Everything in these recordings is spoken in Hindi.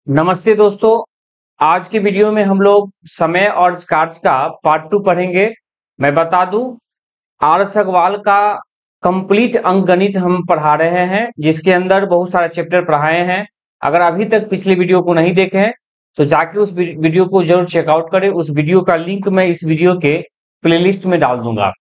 नमस्ते दोस्तों। आज की वीडियो में हम लोग समय और कार्य का पार्ट 2 पढ़ेंगे। मैं बता दूं, आर.एस. अग्रवाल का कंप्लीट अंकगणित हम पढ़ा रहे हैं, जिसके अंदर बहुत सारे चैप्टर पढ़ाए हैं। अगर अभी तक पिछले वीडियो को नहीं देखे हैं तो जाके उस वीडियो को जरूर चेकआउट करें। उस वीडियो का लिंक मैं इस वीडियो के प्लेलिस्ट में डाल दूंगा।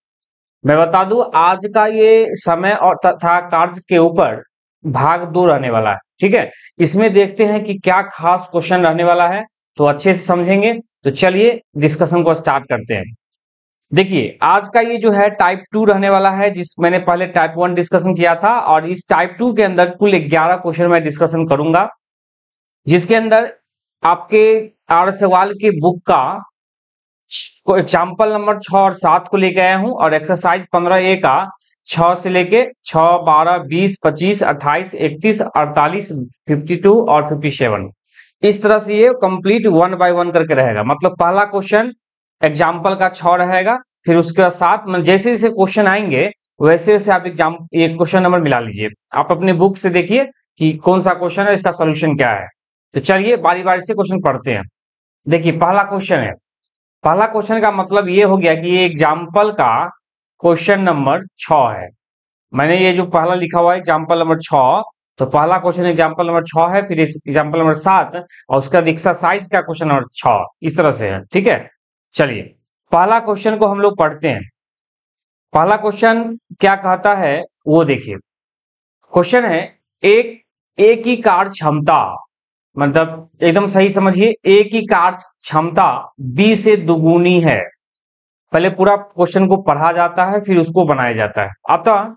मैं बता दूं, आज का ये समय और तथा कार्य के ऊपर भाग 2 रहने वाला है। ठीक है, इसमें देखते हैं कि क्या खास क्वेश्चन रहने वाला है, तो अच्छे से समझेंगे। तो चलिए डिस्कशन को स्टार्ट करते हैं। देखिए, आज का ये जो है टाइप 2 रहने वाला है, जिस मैंने पहले टाइप 1 डिस्कशन किया था, और इस टाइप 2 के अंदर कुल 11 क्वेश्चन मैं डिस्कशन करूंगा, जिसके अंदर आपके आर सवाल की बुक का एग्जाम्पल नंबर 6 और 7 को लेके आया हूं, और एक्सरसाइज 15A का 6 से लेके 6, 12, 20, 25, 28, 31, 48, 52 और 57, इस तरह से ये कंप्लीट 1 बाय 1 करके रहेगा। मतलब पहला क्वेश्चन एग्जाम्पल का 6 रहेगा, फिर उसके बाद 7, जैसे जैसे क्वेश्चन आएंगे वैसे वैसे आप ये क्वेश्चन नंबर मिला लीजिए। आप अपने बुक से देखिए कि कौन सा क्वेश्चन है, इसका सोल्यूशन क्या है। तो चलिए बारी बारी से क्वेश्चन पढ़ते हैं। देखिए, पहला क्वेश्चन है। पहला क्वेश्चन का मतलब ये हो गया कि ये एग्जाम्पल का क्वेश्चन नंबर 6 है। मैंने ये जो पहला लिखा हुआ है एग्जाम्पल नंबर 6, तो पहला क्वेश्चन एग्जाम्पल नंबर 6 है, फिर एग्जाम्पल नंबर 7 और उसका एक्सरसाइज का क्वेश्चन नंबर 6, इस तरह से है। ठीक है, चलिए पहला क्वेश्चन को हम लोग पढ़ते हैं। पहला क्वेश्चन क्या कहता है वो देखिए। क्वेश्चन है, एक ही कार्य क्षमता, मतलब एकदम सही समझिए, एक ही कार्य क्षमता B से दुगुनी है। पहले पूरा क्वेश्चन को पढ़ा जाता है, फिर उसको बनाया जाता है। अतः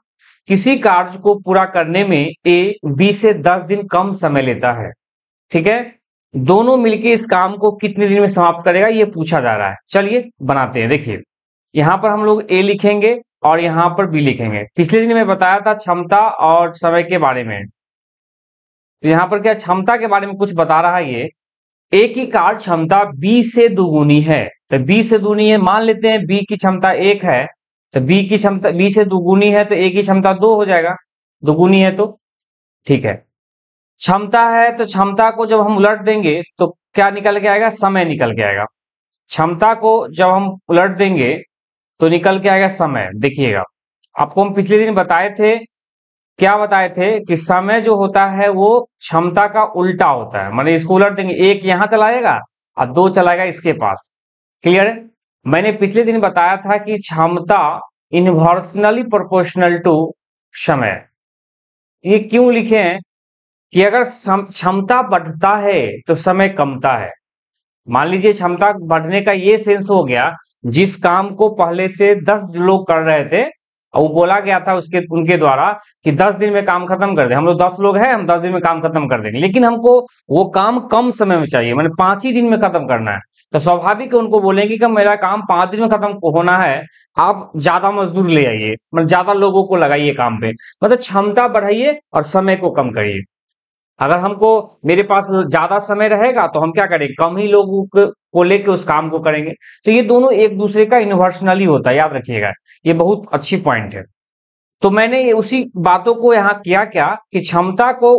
किसी कार्य को पूरा करने में A B से 10 दिन कम समय लेता है। ठीक है, दोनों मिलके इस काम को कितने दिन में समाप्त करेगा, ये पूछा जा रहा है। चलिए बनाते हैं। देखिए, यहाँ पर हम लोग A लिखेंगे और यहाँ पर B लिखेंगे। पिछले दिन मैं बताया था क्षमता और समय के बारे में, तो यहाँ पर क्या क्षमता के बारे में कुछ बता रहा है। ये एक ही कार्य क्षमता B से दुगुनी है, तो B से दुगुनी है, मान लेते हैं B की क्षमता 1 है, तो B की क्षमता B से दुगुनी है तो A की क्षमता 2 हो जाएगा, दुगुनी है तो। ठीक है, क्षमता है तो क्षमता को जब हम उलट देंगे तो क्या निकल के आएगा, समय निकल के आएगा। क्षमता को जब हम उलट देंगे तो निकल के आएगा समय। देखिएगा, आपको हम पिछले दिन बताए थे, क्या बताए थे कि समय जो होता है वो क्षमता का उल्टा होता है। मतलब इसको उलट देंगे, 1 यहां चलाएगा और 2 चलाएगा इसके पास। क्लियर है? मैंने पिछले दिन बताया था कि क्षमता इनवर्सनली प्रोपोर्शनल टू समय। ये क्यों लिखे हैं कि अगर क्षमता बढ़ता है तो समय कमता है। मान लीजिए क्षमता बढ़ने का ये सेंस हो गया, जिस काम को पहले से 10 लोग कर रहे थे और वो बोला गया था उनके द्वारा कि 10 दिन में काम खत्म कर दे। हम लोग 10 लोग हैं, हम 10 दिन में काम खत्म कर देंगे, लेकिन हमको वो काम कम समय में चाहिए, मतलब 5 ही दिन में खत्म करना है। तो स्वाभाविक है उनको बोलेंगे कि मेरा काम 5 दिन में खत्म होना है, आप ज्यादा मजदूर ले आइए, मतलब ज्यादा लोगों को लगाइए काम पे। मतलब क्षमता बढ़ाइए और समय को कम करिए। अगर हमको मेरे पास ज्यादा समय रहेगा तो हम क्या करेंगे, कम ही लोगों को लेके उस काम को करेंगे। तो ये दोनों एक दूसरे का इन्वर्सनली होता है, याद रखिएगा, ये बहुत अच्छी पॉइंट है। तो मैंने ये उसी बातों को यहाँ किया क्या कि क्षमता को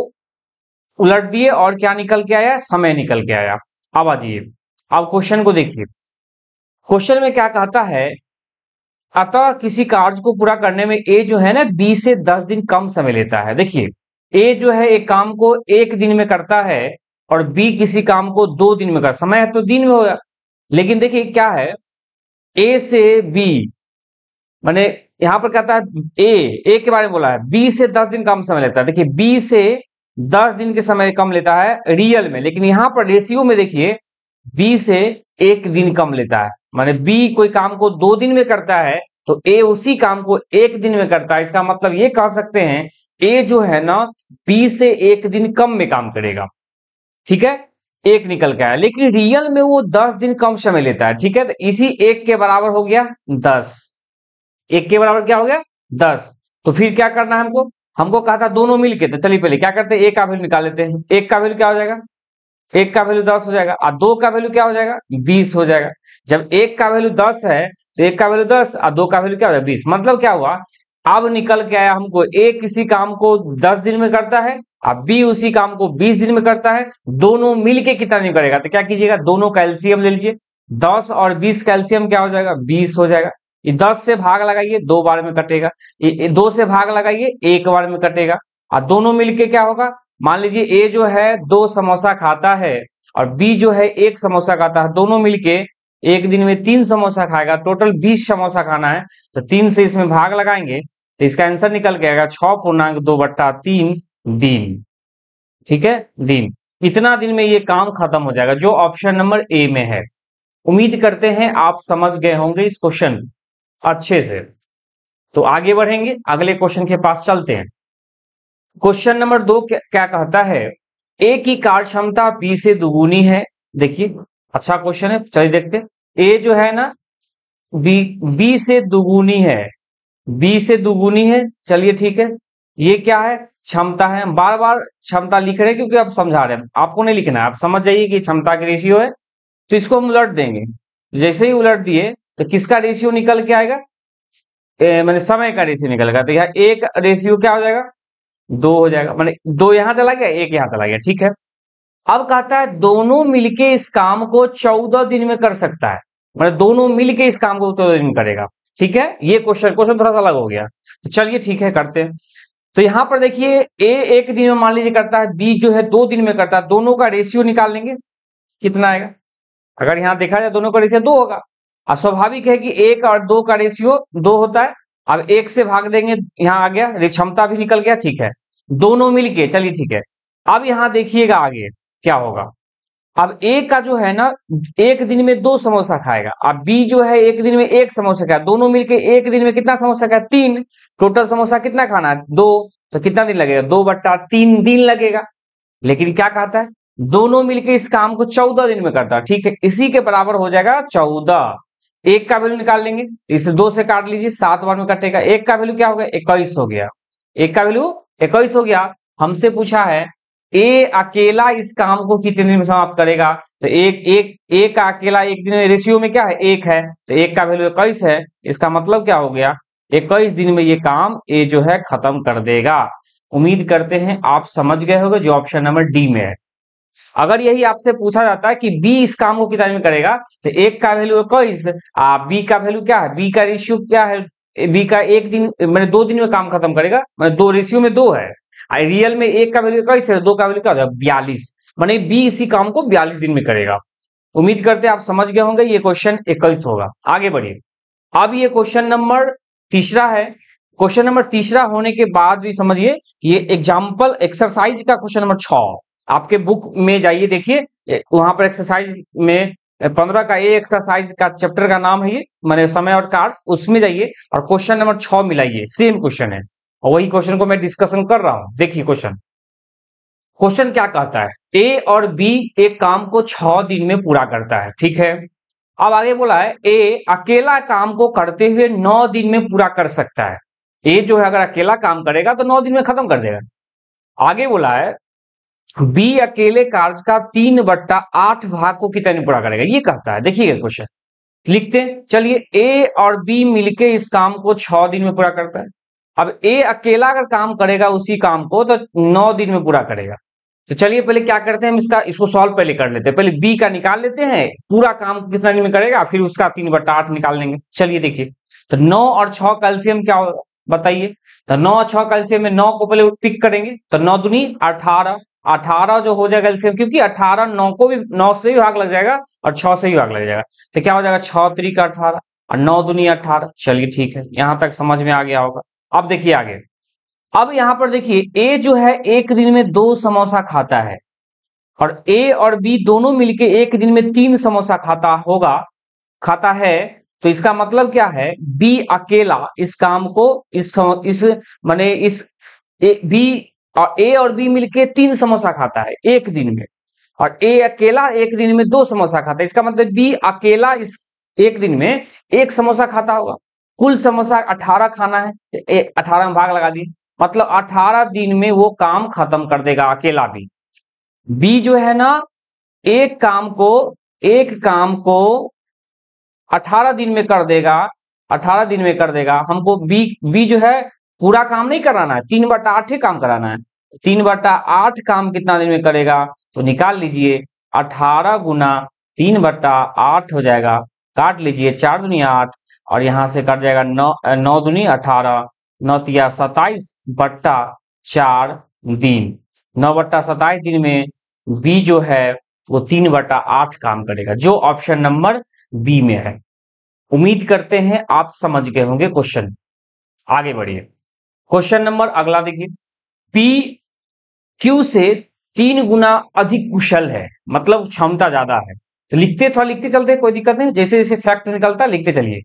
उलट दिए और क्या निकल के आया, समय निकल के आया। अब आ जाइए, अब क्वेश्चन को देखिए। क्वेश्चन में क्या कहता है, अतः किसी कार्य को पूरा करने में ए जो है ना, बी से 10 दिन कम समय लेता है। देखिए, ए जो है एक काम को 1 दिन में करता है और बी किसी काम को 2 दिन में करता। समय है तो दिन में होगा, लेकिन देखिए क्या है, ए से बी, माने यहां पर कहता है ए के बारे में बोला है, बी से 10 दिन कम समय लेता है। देखिए, बी से 10 दिन के समय कम लेता है रियल में, लेकिन यहां पर रेशियो में देखिए बी से 1 दिन कम लेता है। माने बी कोई काम को 2 दिन में करता है तो ए उसी काम को 1 दिन में करता है। इसका मतलब ये कह सकते हैं ए जो है ना, बी से 1 दिन कम में काम करेगा। ठीक है, 1 निकल के आया, लेकिन रियल में वो 10 दिन कम समय लेता है। ठीक है, तो इसी 1 के बराबर हो गया 10। 1 के बराबर क्या हो गया, 10। तो फिर क्या करना है हमको, हमको कहा था दोनों मिलके, तो चलिए पहले क्या करते हैं, 1 का वैल्यू निकाल लेते हैं। 1 का वैल्यू क्या हो जाएगा, 1 का वैल्यू 10 हो जाएगा, और 2 का वैल्यू क्या हो जाएगा, 20 हो जाएगा। जब 1 का वैल्यू 10 है तो 1 का वैल्यू 10 और 2 का वैल्यू क्या हो जाएगा, 20। मतलब क्या हुआ, अब निकल के आया हमको ए किसी काम को 10 दिन में करता है अब बी उसी काम को 20 दिन में करता है, दोनों मिलके कितना दिन करेगा? तो क्या कीजिएगा, दोनों का एलसीएम ले लीजिए। 10 और 20 का एलसीएम क्या हो जाएगा? 20 हो जाएगा। ये 10 से भाग लगाइए, 2 बार में कटेगा। ये 2 से भाग लगाइए, 1 बार में कटेगा। और दोनों मिलके क्या होगा? मान लीजिए ए जो है 2 समोसा खाता है और बी जो है 1 समोसा खाता है, दोनों मिलके एक दिन में 3 समोसा खाएगा। टोटल 20 समोसा खाना है, तो 3 से इसमें भाग लगाएंगे तो इसका आंसर निकल के आएगा 6.2/3 दिन। ठीक है, दिन। इतना दिन में ये काम खत्म हो जाएगा, जो ऑप्शन नंबर ए में है। उम्मीद करते हैं आप समझ गए होंगे इस क्वेश्चन अच्छे से। तो आगे बढ़ेंगे, अगले क्वेश्चन के पास चलते हैं। क्वेश्चन नंबर 2 क्या कहता है? ए की कार्य क्षमता बी से दुगुनी है। देखिए अच्छा क्वेश्चन है, चलिए देखते हैं। ए जो है ना बी से दुगुनी है, बी से दुगुनी है। चलिए ठीक है, ये क्या है? क्षमता है। हम बार बार क्षमता लिख रहे हैं क्योंकि आप समझा रहे हैं, आपको नहीं लिखना है। आप समझ जाइए कि क्षमता की रेशियो है, तो इसको हम उलट देंगे। जैसे ही उलट दिए तो किसका रेशियो निकल के आएगा? मैंने समय का रेशियो निकलेगा। तो यहाँ एक रेशियो क्या हो जाएगा? 2 हो जाएगा। मैंने 2 यहां चला गया, 1 यहां चला गया। ठीक है, अब कहता है दोनों मिलके इस काम को 14 दिन में कर सकता है। मतलब दोनों मिलके इस काम को 14 दिन में करेगा। ठीक है, ये क्वेश्चन थोड़ा सा अलग हो गया। तो चलिए ठीक है, करते हैं। तो यहां पर देखिए ए 1 दिन में मान लीजिए करता है, बी जो है 2 दिन में करता है। दोनों का रेशियो निकाल लेंगे, कितना आएगा? अगर यहाँ देखा जाए दोनों का रेशियो 2 होगा। और स्वाभाविक है कि 1 और 2 का रेशियो 2 होता है। अब 1 से भाग देंगे, यहाँ आ गया, क्षमता भी निकल गया। ठीक है, दोनों मिलके, चलिए ठीक है। अब यहाँ देखिएगा आगे क्या होगा। अब ए का जो है ना 1 दिन में 2 समोसा खाएगा, अब बी जो है 1 दिन में 1 समोसा खाएगा। दोनों मिलके 1 दिन में कितना समोसा खाएगा? 3। टोटल समोसा कितना खाना है? 2। तो कितना दिन लगेगा? 2/3 दिन लगेगा। लेकिन क्या कहता है? दोनों मिलके इस काम को 14 दिन में करता है। ठीक है, इसी के बराबर हो जाएगा 14। 1 का वैल्यू निकाल लेंगे, इसे 2 से काट लीजिए, 7 बार में कटेगा। 1 का वैल्यू क्या हो गया? 21 हो गया। 1 का वैल्यू 21 हो गया। हमसे पूछा है ए अकेला इस काम को कितने दिन में समाप्त करेगा? तो एक का अकेला 1 दिन में रेशियो में क्या है? 1 है। तो 1 का वैल्यू 21 है। इसका मतलब क्या हो गया? 21 दिन में ये काम ए जो है खत्म कर देगा। उम्मीद करते हैं आप समझ गए होंगे, जो ऑप्शन नंबर डी में है। अगर यही आपसे पूछा जाता है कि बी इस काम को कितने दिन में करेगा, तो 1 का वैल्यू 21, बी का वैल्यू क्या है? बी का रेशियो क्या है? बी का 1 दिन मैंने 2 दिन में काम खत्म करेगा, मैंने 2 रेशियो में 2 है। रियल में 1 का वैल्यू 21 है, 2 का वैल्यू क्या हो जाएगा? 42। माने बी इसी काम को 42 दिन में करेगा। उम्मीद करते हैं आप समझ गए होंगे, ये क्वेश्चन 21 होगा। आगे बढ़िए। अब ये क्वेश्चन नंबर तीसरा है। क्वेश्चन नंबर तीसरा होने के बाद भी समझिए, ये एग्जाम्पल एक्सरसाइज का क्वेश्चन नंबर 6 आपके बुक में जाइए, देखिए वहां पर एक्सरसाइज में 15 का ए एक्सरसाइज का चैप्टर का नाम है ये, मैंने समय और कार्य, उसमें जाइए और क्वेश्चन नंबर 6 मिलाइए। सेम क्वेश्चन है और वही क्वेश्चन को मैं डिस्कशन कर रहा हूं। देखिए क्वेश्चन क्या कहता है? ए और बी एक काम को 6 दिन में पूरा करता है। ठीक है, अब आगे बोला है ए अकेला काम को करते हुए 9 दिन में पूरा कर सकता है। ए जो है अगर अकेला काम करेगा तो 9 दिन में खत्म कर देगा। आगे बोला है बी अकेले कार्य का 3/8 भाग को कितने दिन पूरा करेगा, ये कहता है। देखिएगा क्वेश्चन लिखते हैं। चलिए ए और बी मिलके इस काम को 6 दिन में पूरा करता है। अब ए अकेला अगर काम करेगा उसी काम को तो 9 दिन में पूरा करेगा। तो चलिए पहले क्या करते हैं, हम इसको सॉल्व पहले कर लेते हैं। पहले बी का निकाल लेते हैं, पूरा काम कितना दिन में करेगा, फिर उसका 3/8 निकाल लेंगे। चलिए देखिए, तो 9 और 6 कैल्शियम क्या होगा बताइए। तो 9 और 6 कैल्शियम में 9 को पहले पिक करेंगे, तो 9 दूनी 18, 18 जो हो जाएगा एलसीएम, क्योंकि 18 9 को भी 9 से भी भाग लग जाएगा और 6 से भी भाग लग जाएगा। तो क्या हो जाएगा? 6 3 18 और 9 दूनी 18। चलिए ठीक है, यहां तक समझ में आ गया होगा। अब देखिए आगे। अब यहां पर देखिए ए जो है 1 दिन में 2 समोसा खाता है और ए और बी दोनों मिलके 1 दिन में 3 समोसा खाता है। तो इसका मतलब क्या है? बी अकेला इस काम को ए और बी मिलके 3 समोसा खाता है 1 दिन में, और ए अकेला 1 दिन में 2 समोसा खाता है। इसका मतलब बी अकेला इस 1 दिन में 1 समोसा खाता होगा। कुल समोसा 18 खाना है, 18 में भाग लगा दिए, मतलब 18 दिन में वो काम खत्म कर देगा अकेला भी। बी जो है ना एक काम को 18 दिन में कर देगा, 18 दिन में कर देगा। हमको बी जो है पूरा काम नहीं कराना है, 3/8 ही काम कराना है। 3/8 काम कितना दिन में करेगा, तो निकाल लीजिए 18 गुना 3/8 हो जाएगा, काट लीजिए 4 दूनी 8 और यहाँ से कट जाएगा 9 दूनी 18, 9 तिया 27/4 दिन। 9/27 दिन में बी जो है वो 3/8 काम करेगा, जो ऑप्शन नंबर बी में है। उम्मीद करते हैं आप समझ गए होंगे क्वेश्चन। आगे बढ़िए, क्वेश्चन नंबर अगला देखिए, पी क्यू से 3 गुना अधिक कुशल है, मतलब क्षमता ज्यादा है। तो लिखते चलते, कोई दिक्कत नहीं, जैसे जैसे फैक्ट निकलता है लिखते चलिए।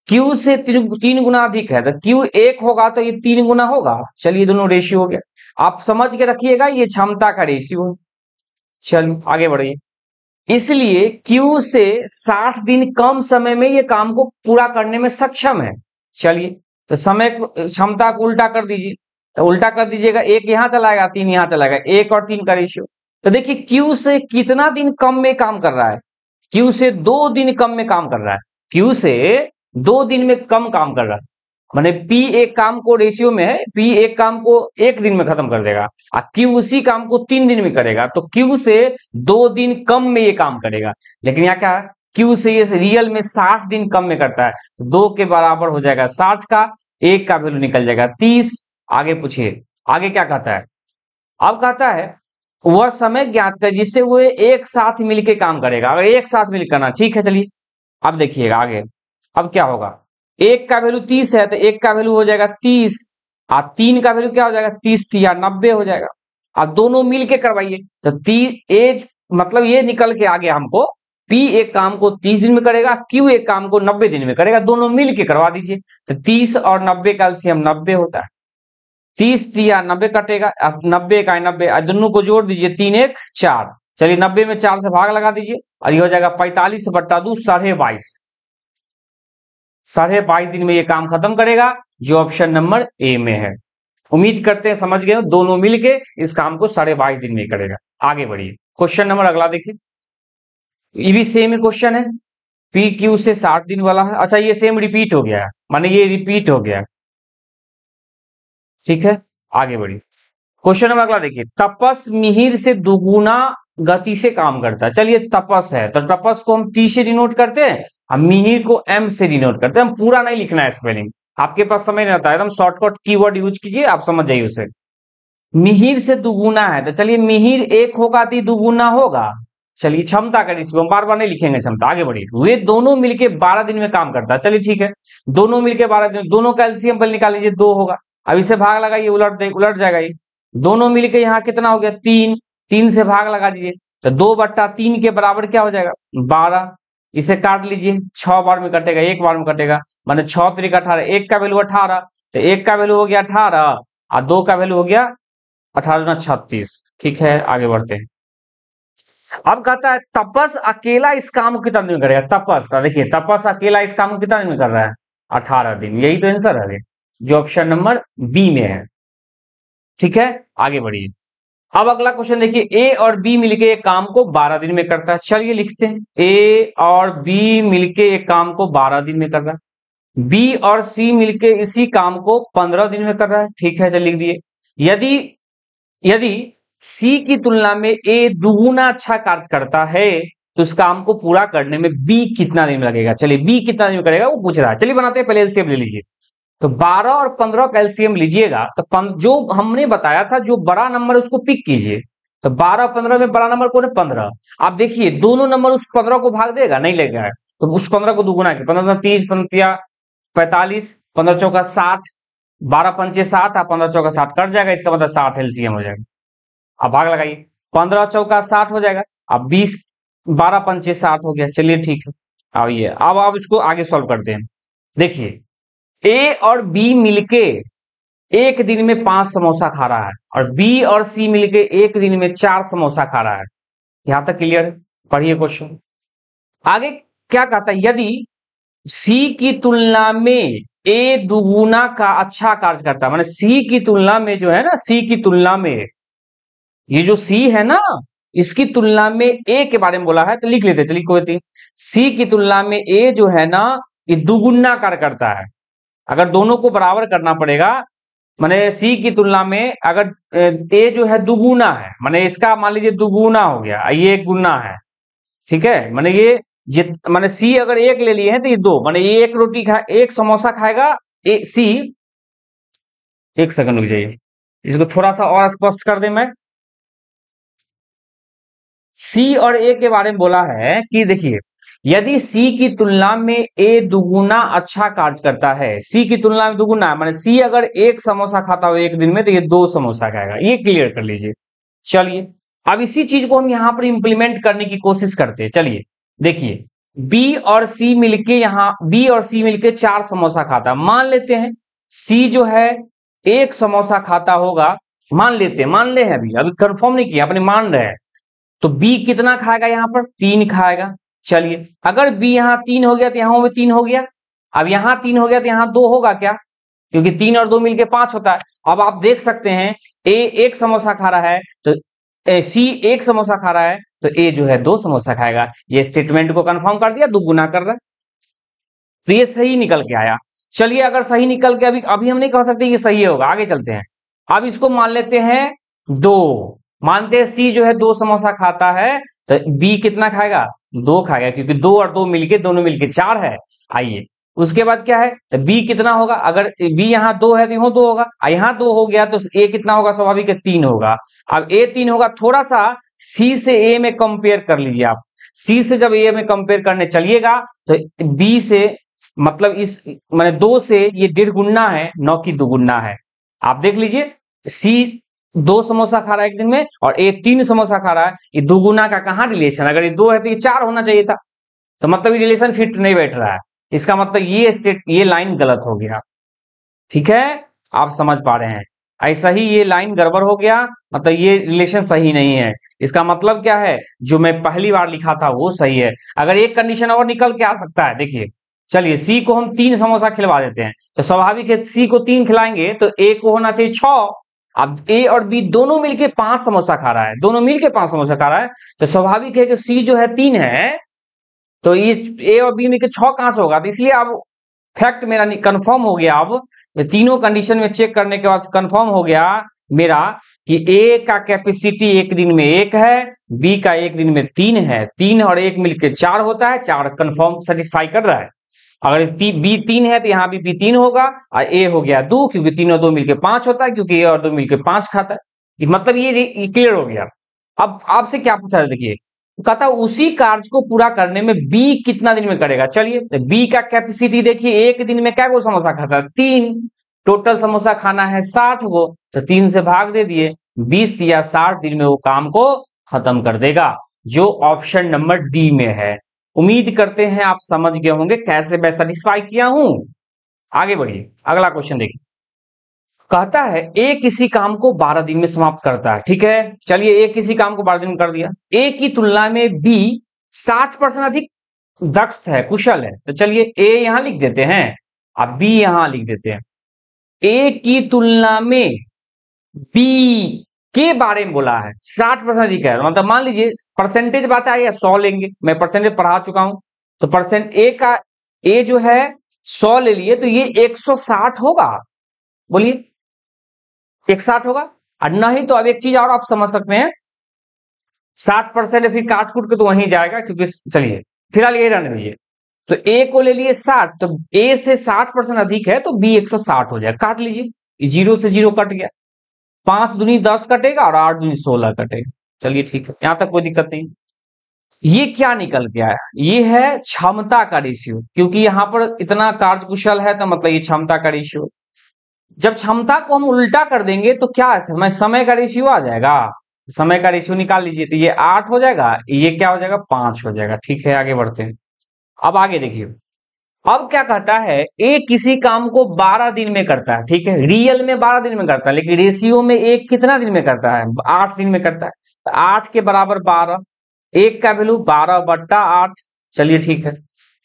क्यू से 3 गुना अधिक है, तो क्यू 1 होगा तो ये 3 गुना होगा। चलिए दोनों रेशियो हो गया, आप समझ के रखिएगा ये क्षमता का रेशियो है। चलिए आगे बढ़िए, इसलिए क्यू से 60 दिन कम समय में ये काम को पूरा करने में सक्षम है। चलिए तो समय क्षमता को उल्टा कर दीजिए, तो उल्टा कर दीजिएगा, 1 यहां चलाएगा 3 यहां चलाएगा, 1 और 3 का रेशियो। तो देखिए क्यू से कितना दिन कम में काम कर रहा है, क्यू से 2 दिन कम में काम कर रहा है, क्यू से 2 दिन में कम काम कर रहा है। माने पी एक काम को रेशियो में है, पी एक काम को 1 दिन में खत्म कर देगा और क्यू उसी काम को 3 दिन में करेगा, तो क्यू से 2 दिन कम में ये काम करेगा। लेकिन यहाँ क्या, क्यू से ये रियल में 60 दिन कम में करता है, तो 2 के बराबर हो जाएगा 60 का, 1 का वैल्यू निकल जाएगा 30। आगे पूछिए, आगे क्या कहता है, अब कहता है वह समय ज्ञात कर जिससे वो एक साथ मिलकर काम करेगा। अगर एक साथ मिलकर करना, ठीक है चलिए अब देखिएगा आगे, अब क्या होगा, 1 का वैल्यू 30 है तो 1 का वैल्यू हो जाएगा 30 और 3 का वैल्यू क्या हो जाएगा, 30 या 90 हो जाएगा। अब दोनों मिलके करवाइए, तो 30 मतलब ये निकल के आ गया हमको, पी एक काम को 30 दिन में करेगा, क्यू एक काम को 90 दिन में करेगा, दोनों मिलके करवा दीजिए। तो 30 और 90 का एलसीएम 90 होता है, 30 या 90 कटेगा, 90 का 90 दोनों को जोड़ दीजिए, 3 1 4। चलिए 90 में 4 से भाग लगा दीजिए और ये हो जाएगा 45/2 22.5। 22.5 दिन में ये काम खत्म करेगा, जो ऑप्शन नंबर ए में है। उम्मीद करते हैं समझ गए हो, दोनों मिलके इस काम को 22.5 दिन में करेगा। आगे बढ़िए, क्वेश्चन नंबर अगला देखिए, ये भी सेम क्वेश्चन है, पी क्यू से 60 दिन वाला है। अच्छा ये सेम रिपीट हो गया है, माने ये रिपीट हो गया, ठीक है आगे बढ़िए। क्वेश्चन नंबर अगला देखिए, तपस मिहिर से दुगुना गति से काम करता है। चलिए तपस है तो तपस को हम टी से डिनोट करते हैं, हम मिहिर को एम से डिनोट करते हैं। हम पूरा नहीं लिखना है स्पेलिंग, आपके पास समय नहीं रहता है, एकदम शॉर्टकट कीवर्ड यूज कीजिए, आप समझ जाइए उसे। मिहिर से दुगुना है तो चलिए मिहिर 1 होगा तो दुगुना होगा। चलिए क्षमता का रेशियो हम बार बार नहीं लिखेंगे क्षमता, आगे बढ़िए। वे दोनों मिलके 12 दिन में काम करता है, चलिए ठीक है, दोनों मिलके 12 दिन, दोनों का एलसीएम बल निकाल लीजिए, 2 होगा। अब इसे भाग लगाइए, उलट जाएगा ये, दोनों मिलके यहाँ कितना हो गया 3, 3 से भाग लगा दीजिए, तो 2/3 के बराबर क्या हो जाएगा 12। इसे काट लीजिए, 6 बार में कटेगा, 1 बार में कटेगा, माने 6 3 18, 1 का वैल्यू 18, तो 1 का वैल्यू हो गया 18 और 2 का वैल्यू हो गया 18 36। ठीक है आगे बढ़ते हैं। अब कहता है तपस अकेला इस काम को कितना दिन में करेगा, तपस देखिए, तपस अकेला इस काम को कितना दिन में कर रहा है 18 दिन, यही तो आंसर है जो ऑप्शन नंबर बी में है। ठीक है आगे बढ़िए, अब अगला क्वेश्चन देखिए, ए और बी मिलके एक काम को 12 दिन में करता है। चलिए लिखते हैं, ए और बी मिलके एक काम को 12 दिन में कर रहा है, बी और सी मिलके इसी काम को 15 दिन में कर रहा है। ठीक है चलिए लिख दिए, यदि सी की तुलना में ए दुगुना अच्छा कार्य करता है तो उस काम को पूरा करने में बी कितना दिन लगेगा। चलिए बी कितना दिन करेगा वो पूछ रहा है, चलिए बनाते हैं, पहले एलसीएम ले लीजिए। तो 12 और 15 का एलसीएम लीजिएगा, तो जो हमने बताया था जो बड़ा नंबर उसको पिक कीजिए, तो 12 15 में बड़ा नंबर कौन है 15। आप देखिए दोनों नंबर उस 15 को भाग देगा, नहीं लेगा, तो उस 15 को दुगुना किया, 15 30, 15 45, 15 चौका 60, 12 पंचे 60 और 15 चौका 60 कट जाएगा, इसका मतलब 60 एलसीएम हो जाएगा। अब भाग लगाइए, 15 चौका 60 हो जाएगा, अब 20 12 पंचे 60 हो गया। चलिए ठीक है, अब ये अब आप इसको आगे सॉल्व करते हैं। देखिए ए और बी मिलके एक दिन में 5 समोसा खा रहा है और बी और सी मिलके एक दिन में 4 समोसा खा रहा है। यहां तक क्लियर है, पढ़िए क्वेश्चन आगे क्या कहता है, यदि सी की तुलना में ए दुगुना का अच्छा कार्य करता है, माने सी की तुलना में जो है ना, सी की तुलना में ये जो सी है ना, इसकी तुलना में ए के बारे में बोला है, तो लिख लेते चलिए कोई नहीं, सी की तुलना में ए जो है ना ये दुगुना कार्य करता है। अगर दोनों को बराबर करना पड़ेगा माने सी की तुलना में अगर ए जो है दुगुना है, माने इसका मान लीजिए दुगुना हो गया, ये गुना है, ठीक है। माने ये माने सी अगर एक ले लिए हैं तो ये दो, माने ये एक रोटी खा, एक समोसा खाएगा सी। एक सेकंड रुक जाइए, इसको थोड़ा सा और स्पष्ट कर दे मैं। सी और ए के बारे में बोला है कि देखिए, यदि सी की तुलना में ए दुगुना अच्छा कार्य करता है, सी की तुलना में दुगुना, माने सी अगर एक समोसा खाता हो एक दिन में तो ये दो समोसा खाएगा, ये क्लियर कर लीजिए। चलिए अब इसी चीज को हम यहाँ पर इंप्लीमेंट करने की कोशिश करते हैं। चलिए देखिए, बी और सी मिलके, यहाँ बी और सी मिलके 4 समोसा खाता है। मान लेते हैं सी जो है एक समोसा खाता होगा, मान लेते हैं, मान ले हैं, अभी कंफर्म नहीं किया, अपने मान रहे हैं। तो बी कितना खाएगा, यहाँ पर 3 खाएगा। चलिए अगर बी यहाँ 3 हो गया तो यहाँ भी 3 हो गया। अब यहाँ 3 हो गया तो यहाँ 2 होगा क्या, क्योंकि 3 और 2 मिलके 5 होता है। अब आप देख सकते हैं ए एक समोसा खा रहा है तो सी एक समोसा खा रहा है तो ए जो है 2 समोसा खाएगा। ये स्टेटमेंट को कंफर्म कर दिया, दुगुना कर रहा है, तो ये सही निकल के आया। चलिए अगर सही निकल के, अभी हम नहीं कह सकते ये सही होगा, आगे चलते हैं। अब इसको मान लेते हैं 2, मानते हैं सी जो है 2 समोसा खाता है तो बी कितना खाएगा, 2 खाएगा, क्योंकि 2 और 2 मिलके, दोनों मिलके 4 है। आइए उसके बाद क्या है, तो बी कितना होगा, अगर बी यहाँ 2 है तो यहाँ 2 होगा, यहाँ 2 हो गया तो ए कितना होगा, स्वाभाविक है 3 होगा। अब ए 3 होगा, थोड़ा सा सी से ए में कंपेयर कर लीजिए आप। सी से जब ए में कंपेयर करने चलिएगा तो बी से, मतलब इस माने 2 से ये 1.5 गुना है, 9 की 2 गुना है। आप देख लीजिए सी 2 समोसा खा रहा है एक दिन में और ए 3 समोसा खा रहा है, ये 2 गुना का कहाँ रिलेशन, अगर ये 2 है तो ये 4 होना चाहिए था, तो मतलब ये रिलेशन फिट नहीं बैठ रहा है। इसका मतलब ये लाइन गलत हो गया, ठीक है, आप समझ पा रहे हैं। ऐसा ही ये लाइन गड़बड़ हो गया, मतलब ये रिलेशन सही नहीं है। इसका मतलब क्या है, जो मैं पहली बार लिखा था वो सही है। अगर एक कंडीशन और निकल के आ सकता है, देखिए चलिए सी को हम 3 समोसा खिलवा देते हैं, तो स्वाभाविक है सी को 3 खिलाएंगे तो ए को होना चाहिए 6। अब ए और बी दोनों मिलके 5 समोसा खा रहा है, दोनों मिलके 5 समोसा खा रहा है, तो स्वाभाविक है कि सी जो है 3 है, तो ये ए और बी मिलके 6 कहां से होगा। तो इसलिए अब फैक्ट मेरा कंफर्म हो गया। अब तीनों कंडीशन में चेक करने के बाद कंफर्म हो गया मेरा कि ए का कैपेसिटी एक दिन में 1 है, बी का एक दिन में 3 है, 3 और 1 मिलके 4 होता है, 4 कंफर्म सेटिस्फाई कर रहा है। अगर बी 3 है तो यहाँ भी 3 होगा, और ए हो गया 2, क्योंकि 3 और 2 मिलके 5 होता है, क्योंकि ए और 2 मिलके 5 खाता है। मतलब ये क्लियर हो गया। अब आपसे क्या पूछा है, देखिए कहता उसी कार्य को पूरा करने में बी कितना दिन में करेगा। चलिए तो बी का कैपेसिटी देखिए, एक दिन में क्या गो समोसा खाता है, 3, टोटल समोसा खाना है 60 गो, तो 3 से भाग दे दिए, 20 या 60 दिन में वो काम को खत्म कर देगा, जो ऑप्शन नंबर डी में है। उम्मीद करते हैं आप समझ गए होंगे कैसे मैं सेटिस्फाई किया हूं। आगे बढ़िए, अगला क्वेश्चन देखिए। कहता है ए किसी काम को 12 दिन में समाप्त करता है, ठीक है। चलिए ए किसी काम को 12 दिन में कर दिया, ए की तुलना में बी 60% अधिक दक्ष है, कुशल है, तो चलिए ए यहां लिख देते हैं, अब बी यहां लिख देते हैं। ए की तुलना में बी के बारे में बोला है 60% अधिक है, मतलब मान लीजिए परसेंटेज बात आई है 100 लेंगे, मैं परसेंटेज पढ़ा चुका हूं, तो परसेंट ए का, ए जो है 100 ले लिए तो ये 160 होगा, बोलिए 160 होगा। और नहीं तो अब एक चीज और आप समझ सकते हैं, 60% फिर काट कूट के तो वहीं जाएगा, क्योंकि चलिए फिलहाल ये रहने दीजिए। तो ए को ले लिए 60, तो ए से 60% अधिक है तो बी 160 हो जाएगा, काट लीजिए, 0 से 0 कट गया, 5 दूनी 10 कटेगा और 8 दूनी 16 कटेगा। चलिए ठीक है, यहां तक कोई दिक्कत नहीं। ये क्या निकल के आया, ये है क्षमता का रेशियो, क्योंकि यहां पर इतना कार्यकुशल है तो मतलब ये क्षमता का रेशियो। जब क्षमता को हम उल्टा कर देंगे तो क्या है, समय का रेशियो आ जाएगा, समय का रेशियो निकाल लीजिए, तो ये 8 हो जाएगा, ये क्या हो जाएगा 5 हो जाएगा। ठीक है आगे बढ़ते हैं। अब आगे देखिए, अब क्या कहता है, ए किसी काम को 12 दिन में करता है, ठीक है, रियल में 12 दिन में करता है, लेकिन रेशियो में एक कितना दिन में करता है, 8 दिन में करता है, तो 8 के बराबर 12, एक का वैल्यू 12/8। चलिए ठीक है।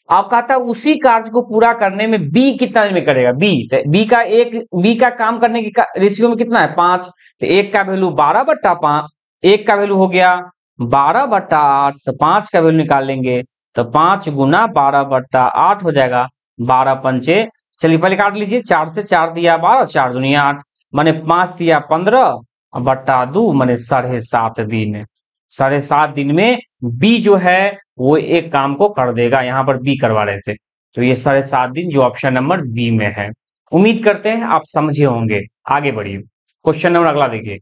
अब कहता है उसी कार्य को पूरा करने में बी कितना दिन में करेगा, बी का काम करने की रेशियो में कितना है 5, तो एक का वैल्यू 12/5, एक का वैल्यू हो गया 12/8, तो 5 का वैल्यू निकाल लेंगे तो 5 गुना 12/8 हो जाएगा, 12 पंचे, चलिए पहले काट लीजिए, 4 से 4 दिया 12, 4 दूनी 8, माने 5 या 15 बटा 2 माने 7.5 दिन। 7.5 दिन में बी जो है वो एक काम को कर देगा। यहाँ पर बी करवा रहे थे, तो ये 7.5 दिन जो ऑप्शन नंबर बी में है। उम्मीद करते हैं आप समझे होंगे। आगे बढ़िए, क्वेश्चन नंबर अगला देखिए।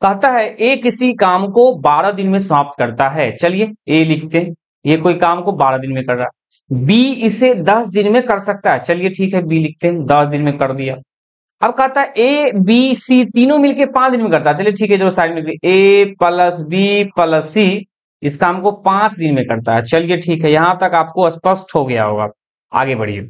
कहता है ए किसी काम को 12 दिन में समाप्त करता है। चलिए ए लिखते हैं, ये कोई काम को 12 दिन में कर रहा है। बी इसे 10 दिन में कर सकता है। चलिए ठीक है, बी लिखते हैं, 10 दिन में कर दिया। अब कहता है ए बी सी तीनों मिलके 5 दिन में करता है। चलिए ठीक है, जो साइड में ए प्लस बी प्लस सी इस काम को 5 दिन में करता है। चलिए ठीक है, यहां तक आपको स्पष्ट हो गया होगा। आगे बढ़िए।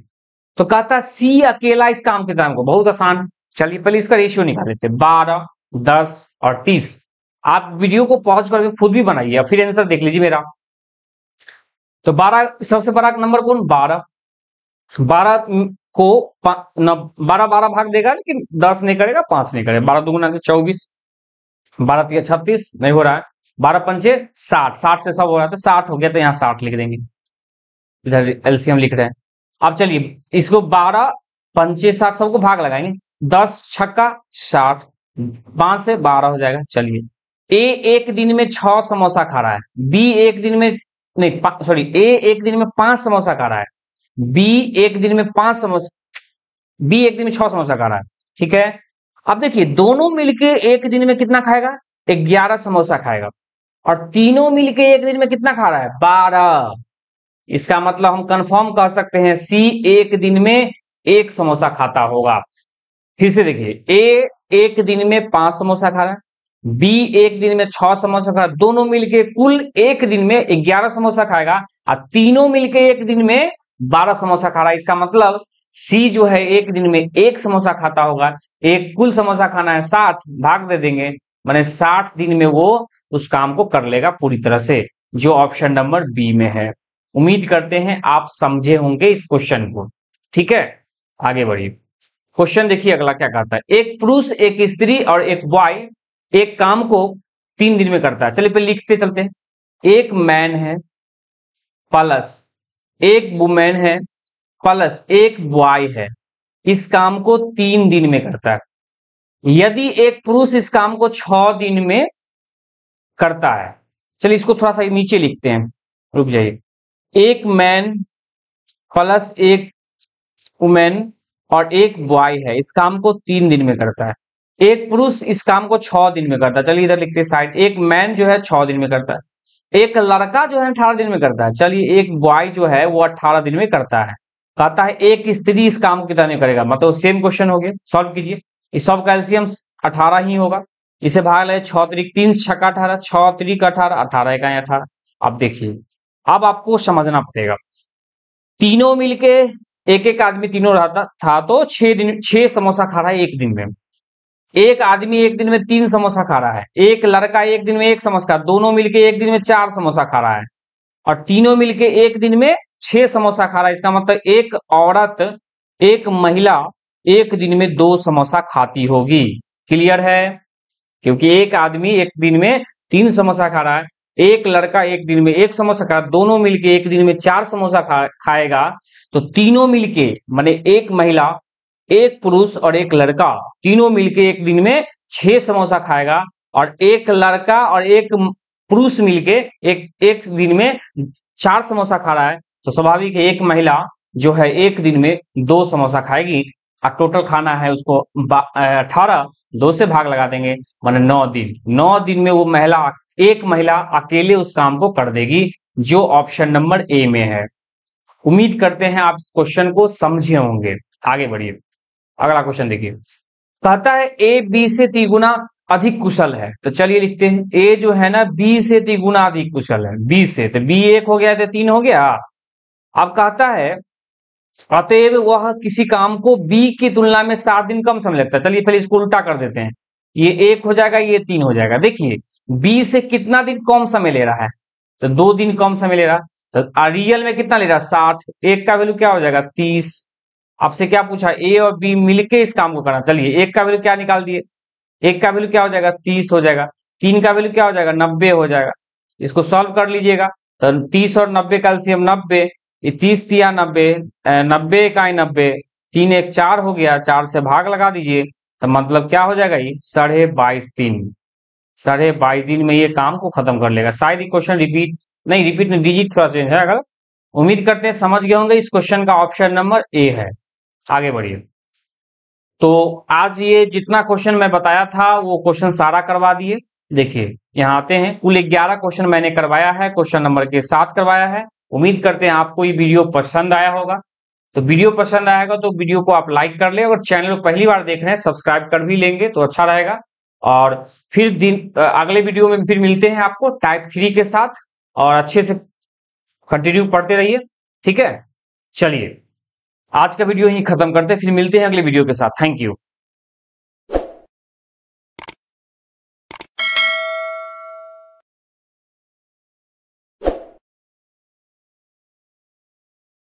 तो कहता है सी अकेला इस काम के दाम को, बहुत आसान है। चलिए पहले इसका रेशियो निकाल लेते हैं, 12, 10 और 30। आप वीडियो को पॉज करके खुद भी बनाइए, फिर आंसर देख लीजिए मेरा। तो 12 सबसे बड़ा नंबर कौन? 12। 12 को 12 भाग देगा, लेकिन 10 नहीं करेगा, 5 नहीं करेगा। 12 दूगुना 24, 12 तिया 36 नहीं हो रहा है। 12 पंचे 60, 60 से सब हो रहा है, तो 60 हो गया, तो यहाँ 60 लिख देंगे। इधर एलसीएम लिख रहे हैं। अब चलिए इसको 12 पंचे 60 सबको भाग लगाएंगे। 10 छक्का 60, 5 से 12 हो जाएगा। चलिए ए एक दिन में 6 समोसा खा रहा है। बी एक दिन में नहीं, सॉरी, ए एक दिन में 5 समोसा खा रहा है। बी एक दिन में 5 समोसा, बी एक दिन में 6 समोसा खा रहा है। ठीक है, अब देखिए दोनों मिलके एक दिन में कितना खाएगा? 11 समोसा खाएगा। और तीनों मिलके एक दिन में कितना खा रहा है? 12। इसका मतलब हम कंफर्म कह सकते हैं सी एक दिन में 1 समोसा खाता होगा। फिर से देखिए, ए एक दिन में 5 समोसा खा रहा है, बी एक दिन में 6 समोसा खा रहा है। दोनों मिलके कुल एक दिन में 11 समोसा खाएगा, और तीनों मिलके एक दिन में 12 समोसा खा रहा है। इसका मतलब सी जो है एक दिन में 1 समोसा खाता होगा। एक कुल समोसा खाना है 60, भाग दे देंगे, माने 60 दिन में वो उस काम को कर लेगा पूरी तरह से, जो ऑप्शन नंबर बी में है। उम्मीद करते हैं आप समझे होंगे इस क्वेश्चन को। ठीक है, आगे बढ़िए। क्वेश्चन देखिए अगला क्या कहता है। एक पुरुष, एक स्त्री और एक बॉय एक काम को 3 दिन में करता है। चलिए पहले लिखते चलते हैं। एक मैन है प्लस एक वुमेन है प्लस एक बॉय है, इस काम को 3 दिन में करता है। यदि एक पुरुष इस काम को 6 दिन में करता है। चलिए इसको थोड़ा सा नीचे लिखते हैं, रुक जाइए। एक मैन प्लस एक वुमेन और एक बॉय है, इस काम को 3 दिन में करता है। एक पुरुष इस काम को 6 दिन में करता है। चलिए इधर लिखते हैं साइड। एक मैन जो है 6 दिन में करता है। एक लड़का जो है 18 दिन में करता है। चलिए एक बॉय जो है वो 18 दिन में करता है। कहता है एक स्त्री इस काम को कितना करेगा, मतलब सेम क्वेश्चन हो गया। सॉल्व कीजिए। इस सब का एलसीएम 18 ही होगा। इसे भाग ले 6 त्रिक 3 छक्का 18, 6 त्रिक 18, 18 इकाई 18। अब देखिए, अब आपको समझना पड़ेगा। तीनों मिलके एक एक आदमी तीनों रहता था, तो 6 समोसा खा रहा है एक दिन में। एक आदमी एक दिन में 3 समोसा खा रहा है। एक लड़का एक दिन में 1 समोसा, दोनों मिलके एक दिन में 4 समोसा खा रहा है। और तीनों मिलके एक दिन में 6 समोसा खा रहा है। इसका मतलब एक औरत, एक महिला एक दिन में 2 समोसा खाती होगी। क्लियर है? क्योंकि एक आदमी एक दिन में 3 समोसा खा रहा है, एक लड़का एक दिन में 1 समोसा खा, दोनों मिलके एक दिन में 4 समोसा खाएगा। तो तीनों मिलके माने एक महिला, एक पुरुष और एक लड़का, तीनों मिलके एक दिन में 6 समोसा खाएगा। और एक लड़का और एक पुरुष मिलके एक दिन में 4 समोसा खा रहा है। तो स्वाभाविक है एक महिला जो है एक दिन में 2 समोसा खाएगी। और टोटल खाना है उसको 18, 2 से भाग लगा देंगे, माने 9 दिन। 9 दिन में वो एक महिला अकेले उस काम को कर देगी, जो ऑप्शन नंबर ए में है। उम्मीद करते हैं आप इस क्वेश्चन को समझे होंगे। आगे बढ़िए, अगला क्वेश्चन देखिए। कहता है ए बी से 3 गुना अधिक कुशल है। तो चलिए लिखते हैं, ए जो है ना बी से 3 गुना अधिक कुशल है। बी से, तो बी 1 हो गया तो 3 हो गया। अब कहता है अतएव वह किसी काम को बी की तुलना में 60 दिन कम समय लगता है। चलिए पहले इसको उल्टा कर देते हैं। ये 1 हो जाएगा, ये 3 हो जाएगा। देखिए बी से कितना दिन कम समय ले रहा है, तो 2 दिन कम समय ले रहा। तो रियल में कितना ले रहा है? 60। 1 का वैल्यू क्या हो जाएगा? 30। आपसे क्या पूछा? ए और बी मिलके इस काम को करना। चलिए 1 का वैल्यू क्या निकाल दिए? 1 का वैल्यू क्या हो जाएगा? 30 हो जाएगा। 3 का वैल्यू क्या हो जाएगा? 90 हो जाएगा। इसको सॉल्व कर लीजिएगा। तो 30 और 90 का एलसीएम 90, 30 या 90, 90 इकाई 90, 3 1 4 हो गया। 4 से भाग लगा दीजिए, तो मतलब क्या हो जाएगा, ये 22.5 दिन, 22.5 दिन में ये काम को खत्म कर लेगा। शायद ये क्वेश्चन रिपीट नहीं, डिजिट थोड़ा चेंज है। अगर उम्मीद करते हैं समझ गए होंगे। इस क्वेश्चन का ऑप्शन नंबर ए है। आगे बढ़िए। तो आज ये जितना क्वेश्चन मैं बताया था वो क्वेश्चन सारा करवा दिए। देखिए यहाँ आते हैं, कुल 11 क्वेश्चन मैंने करवाया है, क्वेश्चन नंबर के साथ करवाया है। उम्मीद करते हैं आपको ये वीडियो पसंद आया होगा। तो वीडियो पसंद आएगा तो वीडियो को आप लाइक कर ले, अगर चैनल को पहली बार देख रहे हैं सब्सक्राइब कर भी लेंगे तो अच्छा रहेगा। और फिर अगले वीडियो में फिर मिलते हैं आपको टाइप 3 के साथ, और अच्छे से कंटिन्यू पढ़ते रहिए। ठीक है, चलिए आज का वीडियो यहीं खत्म करते हैं, फिर मिलते हैं अगले वीडियो के साथ। Thank you.